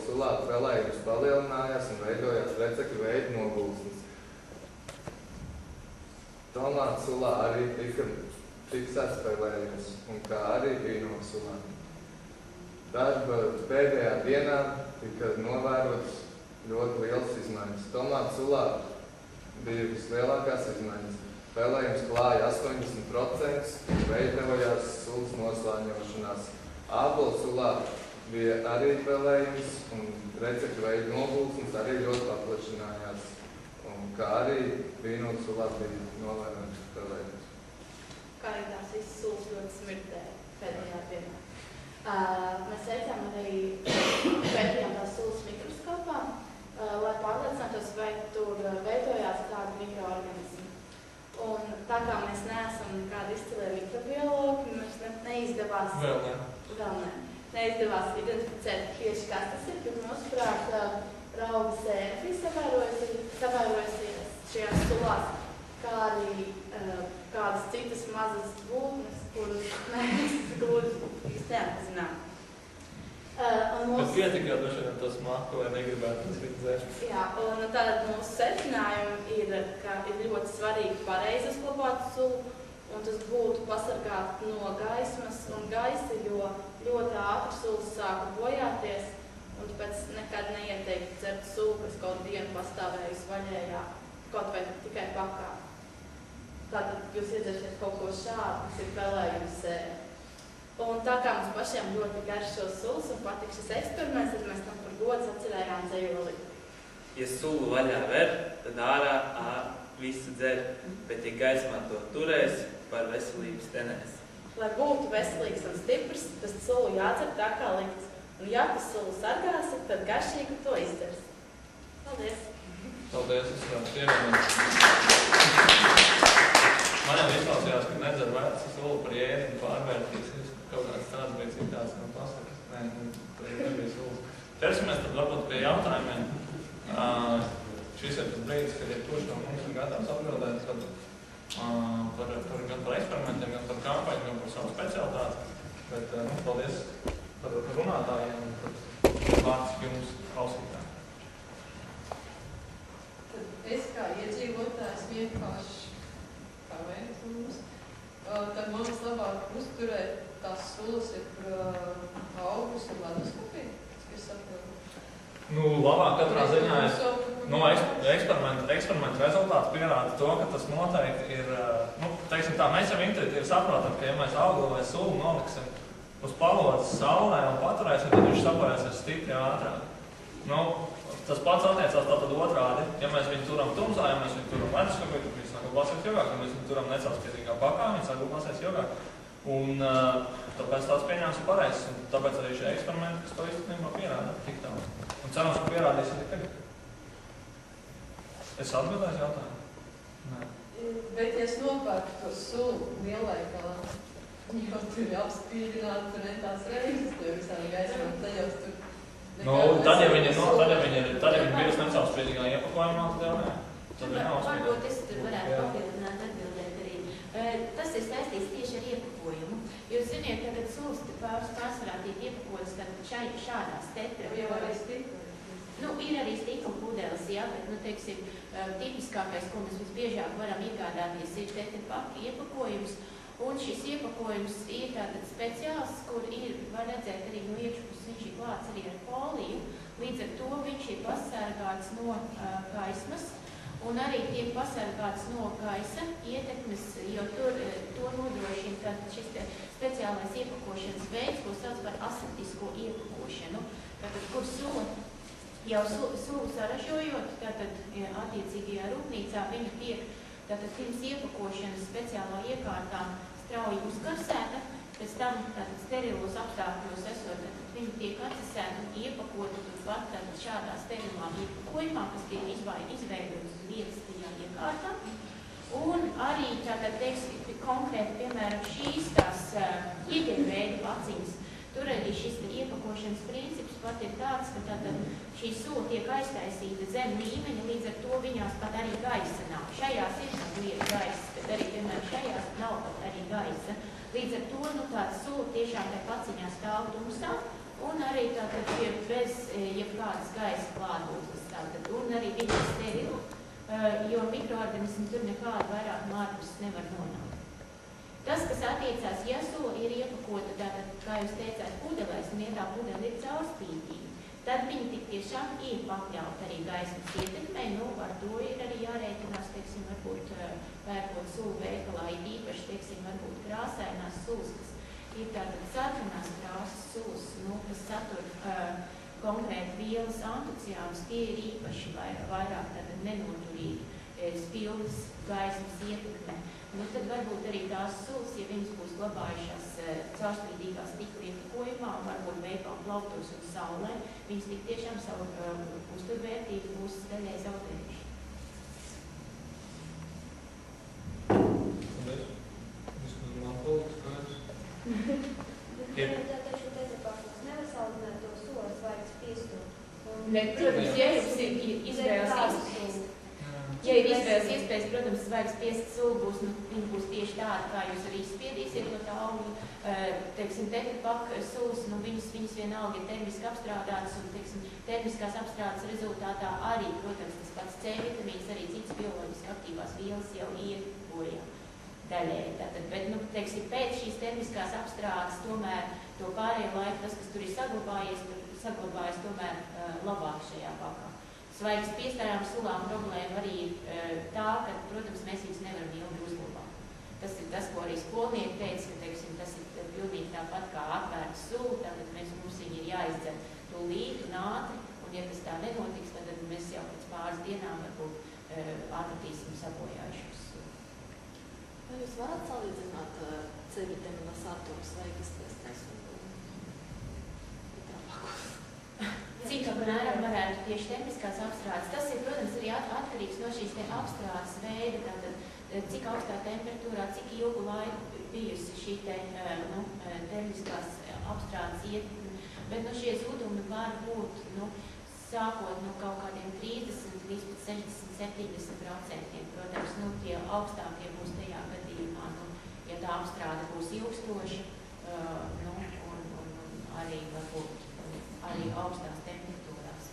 sulā pelējums palielinājās un veidojās recekļu veidu nogulsnes. Tomātu sulā arī tika fiksēts pelējums, un kā arī vīnogu sulā. Darba pēdējā dienā tika novērotas ļoti lielas izmaiņas. Tomātu sulā bija vislielākās izmaiņas. Pelējums klāja 80% un veidojās sulas noslāņošanās. Ābolu sulā bija arī pelējums un recekļu veidu nogulsnes arī ļoti paplašinājās. Un kā arī vīnogu sulā bija novērojams pelējums. Kā arī tās visas sulas ļoti smirdēja pēdējā dienā. Mēs veicām arī pētījām tās sulas mikroskopā, lai pārliecinātos, vai tur veidojās kādi mikroorganismi. Un tā kā mēs neesam nekādi izcilie mikrobiologi, mums neizdevās identificēt tieši, kas tas ir, bet mūsuprāt rauga sēra bija savērojusies šajās sulās, kā arī kādas citas mazas būtnes, kuras mēs gluži īsti neapzinām. Bet pietika jau droši vien to smaku, vai negribētu tas viņa dzērt. Jā, un tātad mūsu secinājumi ir, ka ir ļoti svarīgi pareizi uzglabāt sulu, un tas būtu pasargāt no gaismas un gaisa, jo ļoti ātri sulas sāka bojāties, un tāpēc nekad neieteiktu dzert sulu, kas kaut dienu pastāvējusi vaļējā, kaut vai tikai pakā. Tātad jūs iedzersiet kaut ko šādu, kas ir pelējums sēra. Un tā kā mums pašiem ļoti garšo sulas un patīk šis eksperiments, tad mēs tam par godu atcerējām dzejoli. Ja sulu vaļā ver, tad ārā visu dzer, bet ja gaismā to turēs, par veselības tenēs. Lai būtu veselīgs un stiprs, tas sulu jādzer tā kā likts. Un ja tu sulu sargāsi, tad garšīgi to izders. Paldies! Paldies, es kāds pievienot. Man jau izklausījās, ka nedzer vecu sulu par jēni un pārvērtīsies. Kaut kāds tāds bija citāds no pasakas. Nē, tur nebija sulas. Ķersimies tad varbūt pie jautājumiem. Šis ir tas brīdis, kad kurš no mums ir gatavs atbildēt gan par eksperimentiem, gan par kampaņu, gan par savu specialitāti. Bet paldies par runātājiem un tad vārds jums klausītājiem. Tad es kā iedzīvotājs vienkārši kā veids mums, tad mums labāk uzturēt tās sulas ir augus un leduskapī, es saprotu. Labāk katrā ziņā eksperimenta rezultāts pierāda to, ka tas noteikti ir, teiksim tā, mēs jau intuitīvi saprotam, ka ja mēs auglu vai sulu noliksim uz palodzes saulē un paturēsim, tad viņš sabojāsies stipri ātrāk. Tas pats attiecās tātad otrādi. Ja mēs viņu turam tumsā, ja mēs viņu turam leduskapī, tad viņi saglabāsies ilgāk. Ja mēs viņu turam necaurspīdīgā pakā, viņi saglabāsies ilgāk. Un tāpēc tāds pieņēmums ir pareizs. Un tāpēc arī šie eksperimenti, kas to īstenībā pierāda tik tālu. Un cerams, ka pierādīsim tik tagad. Es atbildēju jautājumu? Nē. Bet, ja es nopērku to sulu lielveikalā, jau tur ir apspīdināti, tur ne tās reizes, tur visādi gaismā, tad jau tur... Tad, ja viņi bijusi necaurspīdīgā iepakojumā, tad jau nē. Tad viņi nav spīdīgi. Varbūt es tur varētu papildināt atbildēt arī. Tas ir saistīts tieši ar iepakojumu. Jūs ziniet, ka tad sulas pārsvarā tiek iepakotas šādās tetra. Ir arī stikla pudeles, jā, bet, teiksim, tipiskākais, ko mēs visbiežāk varam iegādāties, ir tetra paka iepakojums. Un šis iepakojums ir tātad speciāls, kur var redzēt arī no iekšpuses, viņš ir klāts arī ar foliju. Līdz ar to viņš ir pasargāts no gaismas un arī tiek pasargāts no gaisa ietekmes, jo to nodrošina tātad šis speciālais iepakošanas veids, ko sauc par aseptisko iepakošanu. Tātad, kur sulu saražojot, tātad attiecīgajā rūpnīcā viņa tiek tātad pirms iepakošanas speciālā iekārtā strauji uzgarsēta, pēc tam tātad sterilos apstākļos esot, tātad viņa tiek atsasēta un iepakota turpat tātad šādā sterilā iepakojumā, kas tiek izveidotas uz vietas tajā iekārtā. Un arī tātad, teiksim, konkrēti, piemēram, šīs tās ieģerveida paciņas. Tur arī šis iepakošanas princips pat ir tāds, ka tātad šī sula tiek aiztaisīta zem līmeņa, līdz ar to viņās pat arī gaisa nav. Šajās ir lieta gaisa, bet arī, piemēram, šajās nav pat arī gaisa. Līdz ar to, tāda sula tiešām tai paciņā stāv tumsā, Un arī tātad bez jebkādas gaisa klātbūtnes, tātad, un arī viņi ir sterili, jo mikroorganismi tur nekādu vairāk ārpus nevar nonākt. Tas, kas attiecās, ja sula ir iepakota, tātad, kā jūs teicāt, pudelēs, un ja tā pudele ir caurspīdīga, tad viņi tik tiešām ir pakļauti arī gaismas ietekmei, nu, ar to ir arī jārēķinās, teiksim, varbūt pērkot sulu veikalā, ir īpaši, teiksim, varbūt krāsainās sulas, kas ir tātad sarkanās krāsas sulas, nu, kas satur konkrēti vielas antociānus, tie ir īpaši vairāk tātad nenoturīgi spilves gaismas ietekme. Nu, tad varbūt arī tās sulas, ja viņas būs glabājušās caurspīdīgā stikla iepakojumā, varbūt veikala plauktos un saulē, viņas tik tiešām savu uzturvērtību būs daļai zaudējuši. Man politiskais. Taču tezapāršanas nevar saldināt to solas vaigas piestumu. Bet, protams, ja jums ir izvēles iespējas, ja ir izvēles iespējas, protams, svaigas piestas sula būs, nu, viņa būs tieši tāda, kā jūs arī spiedīsiet no tā augļa. Teiksim, tetrapak sulas, nu, viņas vienalga ir termiski apstrādātas, un, teiksim, termiskās apstrādes rezultātā arī, protams, tas pats C vitamīns, arī citas bioloģiski aktīvās vielas jau iet bojā daļēji. Tātad, bet, nu, teiksim, pēc šīs termiskās apstrādes tomēr to pārējo laiku, tas, kas tur ir saglabājies tomēr labāk šajā pakā. Svaigas piestājām sulām problēma arī ir tā, ka, protams, mēs viņus nevaram ilgi uzglabāt. Tas ir tas, ko arī skolnieki teica, ka, teiksim, tas ir pilnīgi tāpat kā atvērta sula, tātad mums viņi ir jāizdzer tūlīt un ātri, un ja tas tā nenotiks, tad mēs jau pēc pāris dienām varbūt atratīsim sabojājušos sulu. Vai jūs varat salīdzināt C vitamīna saturu svaigas piestās un tetrapakos? Cik apmēram varētu tieši termiskās apstrādes. Tas ir, protams, arī atkarīgs no šīs apstrādes veida, tātad cik augstā temperatūrā, cik ilgu laiku bijusi šī termiskās apstrādes ietekme. Bet šie zudumi var būt sākot no kaut kādiem 30 līdz 60–70%. Protams, tie augstākie būs tajā gadījumā, ja tā apstrāde būs ilgstoša, un arī varbūt arī augstās temperatūrās.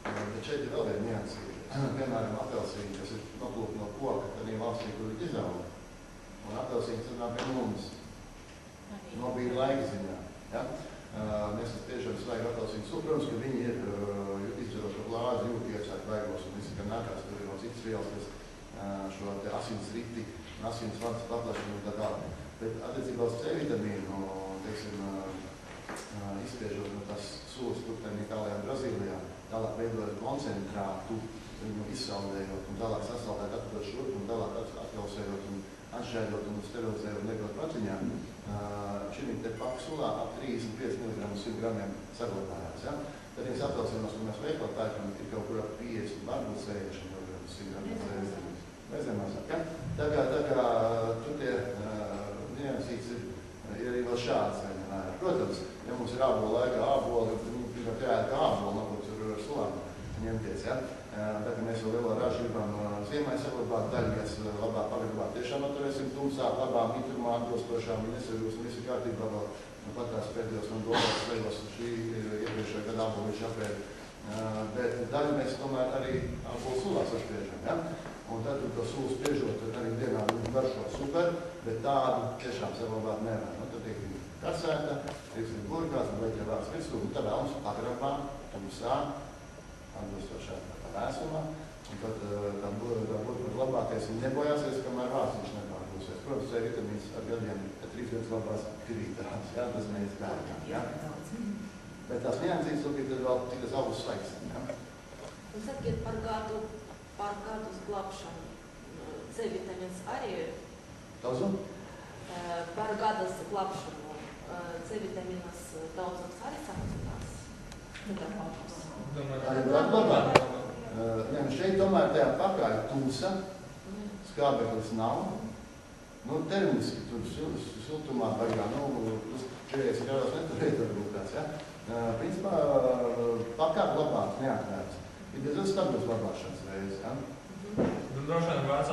Bet šeit ir vēl viena nianse. Piemēram, apelsīni, kas ir noplūkt no koka, tad ir valstī, kur ir izauga. Un apelsīns ir pie mums. Nobīra laika ziņā. Ja? Mēs tiešām svaigu apelsīnu sulu. Protams, ka viņi ir izdarot glāzi, jūt iecēt vaigos un visi, ka nākās tur ir no citas vielas, kas šo te asins riti un asins vadas paplašanu un tā tālāk. Bet attiecībā uz C vitamīnu, teiksim, izspiežot no tās sulas turpēm Itālijā un Brazīlijā, tālāk veidojot koncentrātu, viņu izsaldējot un tālāk sasaldēt atvedot šurp un tālāk atkausējot un atšķēdot un sterilizējot un liekot paciņā, šim te paku sulā ap 35 mg 100 gramiem saglabājās. Ja? Tad viens apelsīnos, ko mēs veiklā pērkam, ir kaut kur ap 50, varbūt 60 mg 100 gramiem. Mēs zemāsāk. Ja? Tā kā tur tie niansītes ir arī vēl šāds. Protams, ja mums ir ābola laikā āboli, tad tikai jāēd kā āboli, kur tur ar sulām ņemties. Ja? Tā kā mēs vēl lielā ražu gribam ziemai saglabāt, daļu mēs labāk paglabāt. Tiešām atturēsim tumsā, labām, mitrumā, atbilstošām, viņi nesarūs un visi kārtībā vēl pat tās pēdējos man domās sveigos šī iepriekšējā gada ābolu viņš apēd. Bet daļu mēs tomēr arī ābolu sulā sašpiežam. Ja? Un tad to sulu spiežot, tad arī dienā garšo super, bet tādu tiešām saglabāt nevar. Tad tiek karsēta, tieksim burkās, un leķē vārds virsū, un tad vēlams pagrabā, tumsā, atbilstošā vēsumā, un tad tā burka glabāties un nebojāsies, kamēr vārds viņš nepārkūsies. Protams, C vitamīns ar gadiem 3 gadus glabās krītās, ja? Tas mēs bērnām. Ja? Bet tās niansītes ir tad vēl cik tas augus svaigs. Ja? Un sakiet par gadus glabšanu. C vitamīns arī Daudzu? Par gadas glabšanu. C vitamīnas daudzums arī samazinās. Šeit tomēr tajā pakā ir tumsa, skābeklis nav. Termiski tur siltumā baigā, 40 grādos neturēt varbūt tās, ja? Principā pakā glabāt neatvērts. Ir diezgan stabils glabāšanas veids, ja? Droši vien vērts